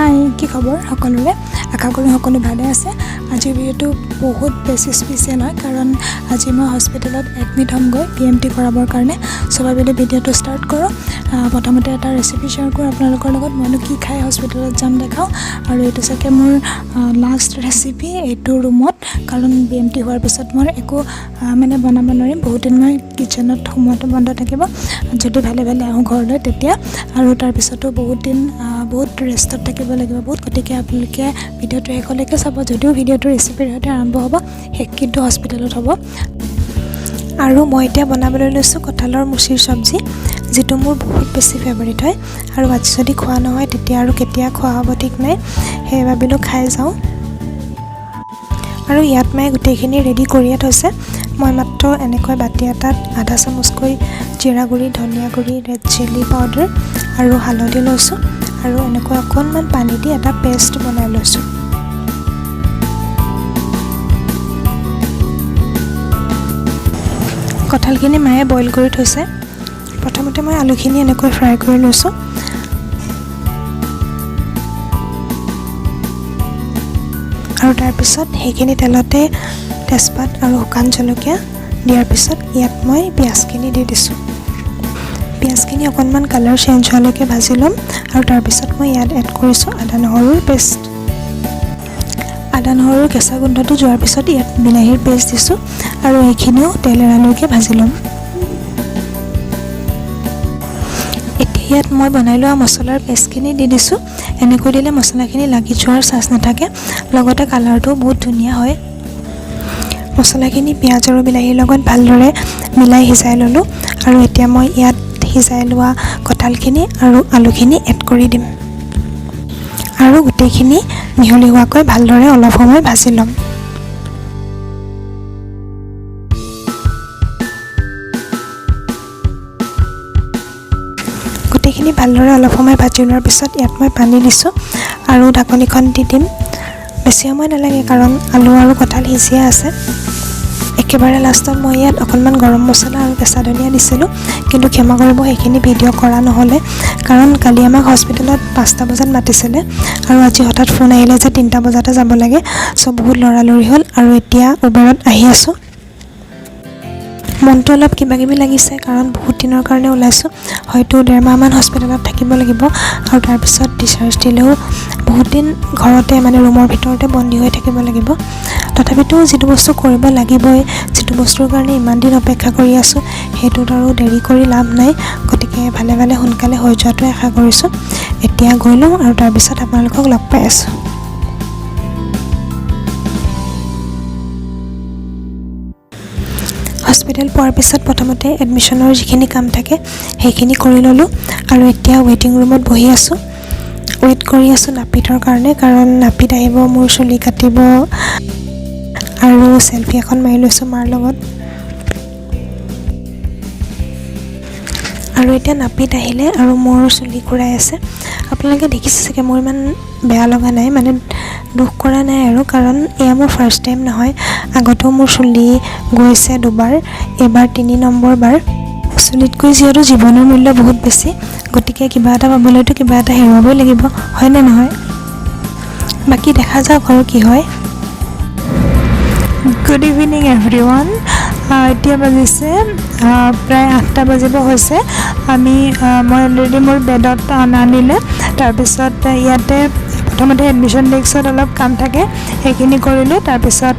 হাই কি খবৰ সকলোৰে আশা কৰোঁ সকলো ভালে আছে আজিৰ ভিডিঅ'টো বহুত বেছি স্পেচিয়েল হয় কাৰণ আজি মই হস্পিটেলত এডমিট হ'মগৈ PMT কৰাবৰ কাৰণে সবাইলে ভিডিঅ'টো ষ্টাৰ্ট কৰোঁ প্ৰথমতে এটা ৰেচিপি শ্বেয়াৰ কৰোঁ আপোনালোকৰ লগত মইনো কি খাই হস্পিটেলত যাম দেখাওঁ আৰু এইটো চাগে মোৰ লাষ্ট ৰেচিপি এইটো ৰুমত কাৰণ PMT হোৱাৰ পিছত মই একো মানে বনাব নোৱাৰিম বহুত দিন মই কিচেনত সোমোৱাটো বন্ধ থাকিব যদি ভালে ভালে আহোঁ ঘৰলৈ তেতিয়া আৰু তাৰপিছতো বহুত দিন বহুত ৰেষ্টত থাকিব লাগিব বহুত গতিকে আপোনালোকে ভিডিঅ'টো শেষলৈকে চাব যদিও ভিডিঅ'টো ৰেচিপিৰ সৈতে আৰম্ভ হ'ব শেষ কিন্তু হস্পিটেলত হ'ব আৰু মই এতিয়া বনাবলৈ লৈছোঁ কঁঠালৰ মুচিৰ চব্জি যিটো মোৰ বহুত বেছি ফেভাৰিট হয় আৰু আজি যদি খোৱা নহয় তেতিয়া আৰু কেতিয়া খোৱা হ'ব ঠিক নাই সেই ভাবিলোঁ খাই যাওঁ আৰু ইয়াত মই গোটেইখিনি ৰেডি কৰিয়ে থৈছে মই মাত্ৰ এনেকৈ বাটি এটাত আধা চামুচকৈ জিৰা গুড়ি ধনিয়া গুড়ি ৰেড চিলি পাউডাৰ আৰু হালধি লৈছোঁ আৰু এনেকৈ অকণমান পানী দি এটা পেষ্ট বনাই লৈছোঁ কঁঠালখিনি মায়ে বইল কৰি থৈছে প্ৰথমতে মই আলুখিনি এনেকৈ ফ্ৰাই কৰি লৈছোঁ আৰু তাৰপিছত সেইখিনি তেলতে তেজপাত আৰু শুকান জলকীয়া দিয়াৰ পিছত ইয়াত মই পিঁয়াজখিনি দি দিছোঁ পিঁয়াজখিনি অকণমান কালাৰ চেঞ্জ হোৱালৈকে ভাজি ল'ম আৰু তাৰপিছত মই ইয়াত এড কৰিছোঁ আদা নহৰুৰ পেষ্ট আদা নহৰুৰ কেঁচা গোন্ধটো যোৱাৰ পিছত ইয়াত বিলাহীৰ পেষ্ট দিছোঁ আৰু এইখিনিও তেল এৰালৈকে ভাজি ল'ম এতিয়া ইয়াত মই বনাই লোৱা মছলাৰ পেষ্টখিনি দি দিছোঁ এনেকৈ দিলে মছলাখিনি লাগি যোৱাৰ চান্স নাথাকে লগতে কালাৰটোও বহুত ধুনীয়া হয় মছলাখিনি পিঁয়াজ আৰু বিলাহীৰ লগত ভালদৰে মিলাই সিজাই ল'লোঁ আৰু এতিয়া মই ইয়াত সিজাই লোৱা কঁঠালখিনি আৰু আলুখিনি এড কৰি দিম আৰু গোটেইখিনি মিহলি হোৱাকৈ ভালদৰে অলপ সময় ভাজি ল'ম গোটেইখিনি ভালদৰে অলপ সময় ভাজি লোৱাৰ পিছত ইয়াত মই পানী দিছোঁ আৰু ঢাকনিখন দি দিম বেছি সময় নালাগে কাৰণ আলু আৰু কঁঠাল সিজিয়ে আছে একেবাৰে লাষ্টত মই ইয়াত অকণমান গৰম মছলা আৰু কেঁচা ধনিয়া দিছিলোঁ কিন্তু ক্ষমা কৰিব সেইখিনি ভিডিঅ' কৰা নহ'লে কাৰণ কালি আমাক হস্পিটেলত 5টা বজাত মাতিছিলে আৰু আজি হঠাৎ ফোন আহিলে যে 3টা বজাতে যাব লাগে বহুত লৰালৰি হ'ল আৰু এতিয়া উবেৰত আহি আছোঁ মনটো অলপ কিবাকিবি লাগিছে কাৰণ বহুত দিনৰ কাৰণে ওলাইছোঁ হয়তো 1.5 মাহমান হস্পিটেলত থাকিব লাগিব আৰু তাৰপিছত ডিচাৰ্জ দিলেও বহুত দিন ঘৰতে মানে ৰুমৰ ভিতৰতে বন্দী হৈ থাকিব লাগিব তথাপিতো যিটো বস্তু কৰিব লাগিবই যিটো বস্তুৰ কাৰণে ইমান দিন অপেক্ষা কৰি আছোঁ সেইটোত আৰু দেৰি কৰি লাভ নাই গতিকে ভালে ভালে সোনকালে হৈ যোৱাটো আশা কৰিছোঁ এতিয়া গৈ লওঁ আৰু তাৰপিছত আপোনালোকক লগ পাই আছোঁ হস্পিটেল পোৱাৰ পিছত প্ৰথমতে এডমিশ্যনৰ যিখিনি কাম থাকে সেইখিনি কৰি ল'লোঁ আৰু এতিয়া ৱেইটিং ৰুমত বহি আছোঁ ৱেইট কৰি আছোঁ নাপিতৰ কাৰণে কাৰণ নাপিত আহিব মোৰ চুলি কাটিব আৰু চেলফি এখন মাৰি লৈছোঁ মাৰ লগত আৰু এতিয়া নাপিত আহিলে আৰু মোৰ চুলি ঘূৰাই আছে আপোনালোকে দেখিছে চাগে মোৰ ইমান বেয়া লগা নাই মানে দুখ কৰা নাই আৰু কাৰণ এয়া মোৰ ফাৰ্ষ্ট টাইম নহয় আগতেও মোৰ চুলি গৈছে দুবাৰ এবাৰ 3 নম্বৰ বাৰ চুলিতকৈ যিহেতু জীৱনৰ মূল্য বহুত বেছি গতিকে কিবা এটা পাবলৈতো কিবা এটা হেৰুৱাবই লাগিব হয়নে নহয় বাকী দেখা যাওক আৰু কি হয় গুড ইভিনিং এভৰিৱান এতিয়া বাজিছে প্ৰায় 8টা বাজিব হৈছে মই অলৰেডি মোৰ বেডত আনিলে তাৰপিছত ইয়াতে প্ৰথমতে এডমিশ্যন ডেস্কত অলপ কাম থাকে সেইখিনি কৰিলোঁ তাৰপিছত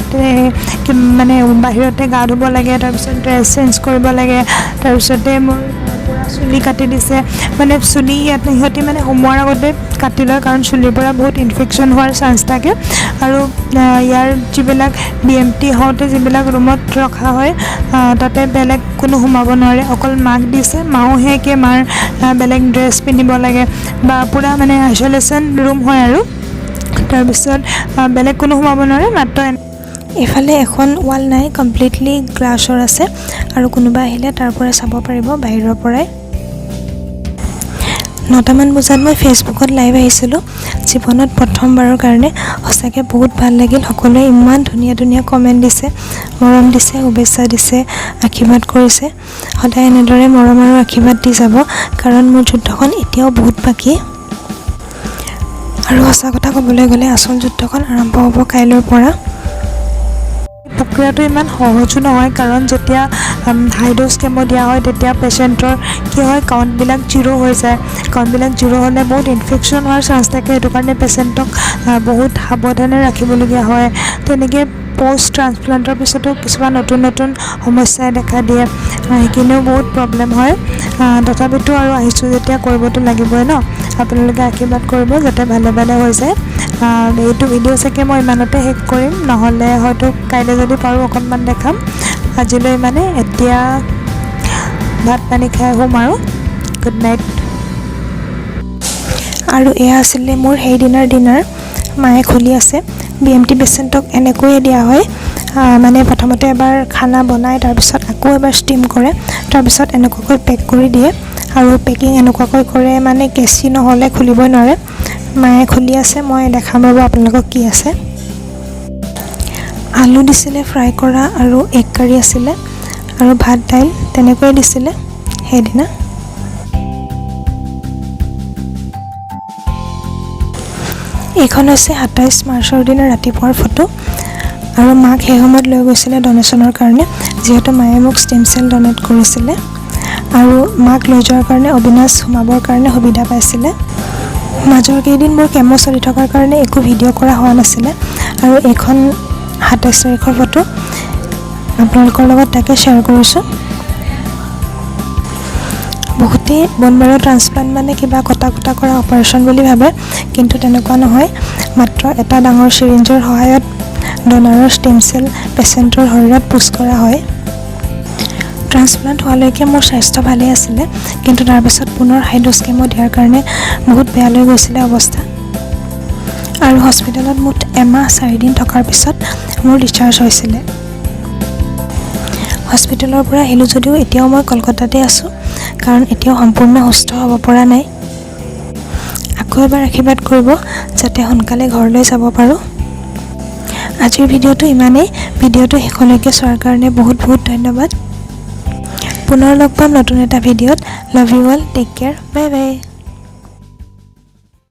মানে বাহিৰতে গা ধুব লাগে তাৰপিছত ড্ৰেছ চেঞ্জ কৰিব লাগে তাৰপিছতে মোৰ পূৰা চুলি কাটি দিছে মানে চুলি ইয়াত সিহঁতি মানে সোমোৱাৰ আগতে কাটি লয় কাৰণ চুলিৰ পৰা বহুত ইনফেকশ্যন হোৱাৰ চান্স থাকে আৰু ইয়াৰ যিবিলাক BMT হওঁতে যিবিলাক ৰুমত ৰখা হয় তাতে বেলেগ কোনো সোমাব নোৱাৰে অকল মাক দিছে মাও সেকে মাৰ বেলেগ ড্ৰেছ পিন্ধিব লাগে বা পূৰা মানে আইচলেশ্যন ৰুম হয় আৰু তাৰপিছত বেলেগ কোনো সোমাব নোৱাৰে মাত্ৰ এইফালে এখন ৱাল নাই কমপ্লিটলি গ্লাছৰ আছে আৰু কোনোবা আহিলে তাৰ পৰা চাব পাৰিব বাহিৰৰ পৰাই 9টামান বজাত মই ফেচবুকত লাইভ আহিছিলোঁ জীৱনত প্ৰথমবাৰৰ কাৰণে সঁচাকৈ বহুত ভাল লাগিল সকলোৱে ইমান ধুনীয়া ধুনীয়া কমেণ্ট দিছে মৰম দিছে শুভেচ্ছা দিছে আশীৰ্বাদ কৰিছে সদায় এনেদৰে মৰম আৰু আশীৰ্বাদ দি যাব কাৰণ মোৰ যুদ্ধখন এতিয়াও বহুত বাকী আৰু সঁচা কথা ক'বলৈ গ'লে আচল যুদ্ধখন আৰম্ভ হ'ব কাইলৈৰ পৰা। প্ৰক্ৰিয়াটো ইমান সহজো নহয়, কাৰণ যেতিয়া হাই ড'জ কেমো দিয়া হয় তেতিয়া পেচেণ্টৰ কি হয়, কাউণ্টবিলাক জিৰ' হৈ যায়। কাউণ্টবিলাক জিৰ' হ'লে বহুত ইনফেকশ্যন হোৱাৰ চান্স থাকে, সেইটো কাৰণে পেচেণ্টক বহুত সাৱধানে ৰাখিবলগীয়া হয়। তেনেকৈ পষ্ট ট্ৰান্সপ্লাণ্টৰ পিছতো কিছুমান নতুন নতুন সমস্যাই দেখা দিয়ে, সেইখিনিও বহুত প্ৰব্লেম হয়। তথাপিতো আৰু আহিছোঁ যেতিয়া কৰিবতো লাগিবই ন। আপোনালোকে আশীৰ্বাদ কৰিব যাতে ভালে ভালে হৈ যায়। এইটো ভিডিঅ' চাগে মই ইমানতে শেষ কৰিম, নহ'লে হয়তো কাইলৈ যদি পাৰোঁ অকণমান দেখাম। আজিলৈ মানে এতিয়া ভাত পানী খাই শুম আৰু। Good night. আৰু এয়া আছিলে মোৰ সেইদিনাৰ ডিনাৰ। মায়ে খুলি আছে। BMT পেচেণ্টক এনেকৈয়ে দিয়া হয়, মানে প্ৰথমতে এবাৰ খানা বনাই তাৰপিছত আকৌ এবাৰ ষ্টিম কৰে, তাৰপিছত এনেকুৱাকৈ পেক কৰি দিয়ে। আৰু পেকিং এনেকুৱাকৈ কৰে মানে কেঁচি নহ'লে খুলিবই নোৱাৰে। মায়ে খুলি আছে, মই দেখাম ৰ'ব আপোনালোকক কি আছে। আলু দিছিলে ফ্ৰাই কৰা, আৰু এগ কাৰী আছিলে, আৰু ভাত দাইল তেনেকৈয়ে দিছিলে সেইদিনা। এইখন হৈছে 27 মাৰ্চৰ দিনা ৰাতিপুৱাৰ ফটো। আৰু মাক সেই সময়ত লৈ গৈছিলে ডনেশ্যনৰ কাৰণে, যিহেতু মায়ে মোক ষ্টেম চেল ডনেট কৰিছিলে। আৰু মাক লৈ যোৱাৰ কাৰণে অবিনাশ সোমাবৰ কাৰণে সুবিধা পাইছিলে। মাজৰ কেইদিন মোৰ কেমো চলি থকাৰ কাৰণে একো ভিডিঅ' কৰা হোৱা নাছিলে। আৰু এইখন 27 তাৰিখৰ ফটো, আপোনালোকৰ লগত তাকে শ্বেয়াৰ কৰিছোঁ। বহুতেই ব'ন মেৰ' ট্ৰান্সপ্লাণ্ট মানে কিবা কটা কৰা অপাৰেশ্যন বুলি ভাবে, কিন্তু তেনেকুৱা নহয়। মাত্ৰ এটা ডাঙৰ চিৰিঞ্জৰ সহায়ত ডনাৰৰ ষ্টেম চেল পেচেণ্টৰ শৰীৰত পুছ কৰা হয়। ট্ৰান্সপ্লাণ্ট হোৱালৈকে মোৰ স্বাস্থ্য ভালেই আছিলে, কিন্তু তাৰপিছত পুনৰ হাই ড'জ কেমো দিয়াৰ কাৰণে বহুত বেয়ালৈ গৈছিলে অৱস্থা। আৰু হস্পিটেলত মুঠ এমাহ 4 দিন থকাৰ পিছত মোৰ ডিছচাৰ্জ হৈছিলে। হস্পিটেলৰ পৰা আহিলোঁ যদিও এতিয়াও মই কলকাতাতে আছোঁ, কাৰণ এতিয়াও সম্পূৰ্ণ সুস্থ হ'ব পৰা নাই। আকৌ এবাৰ আশীৰ্বাদ কৰিব যাতে সোনকালে ঘৰলৈ যাব পাৰোঁ। আজিৰ ভিডিঅ'টো ইমানেই। ভিডিঅ'টো শেষলৈকে চোৱাৰ কাৰণে বহুত বহুত ধন্যবাদ। পুনৰ লগ পাম নতুন এটা ভিডিঅ'ত। Love you all, take care, bye by.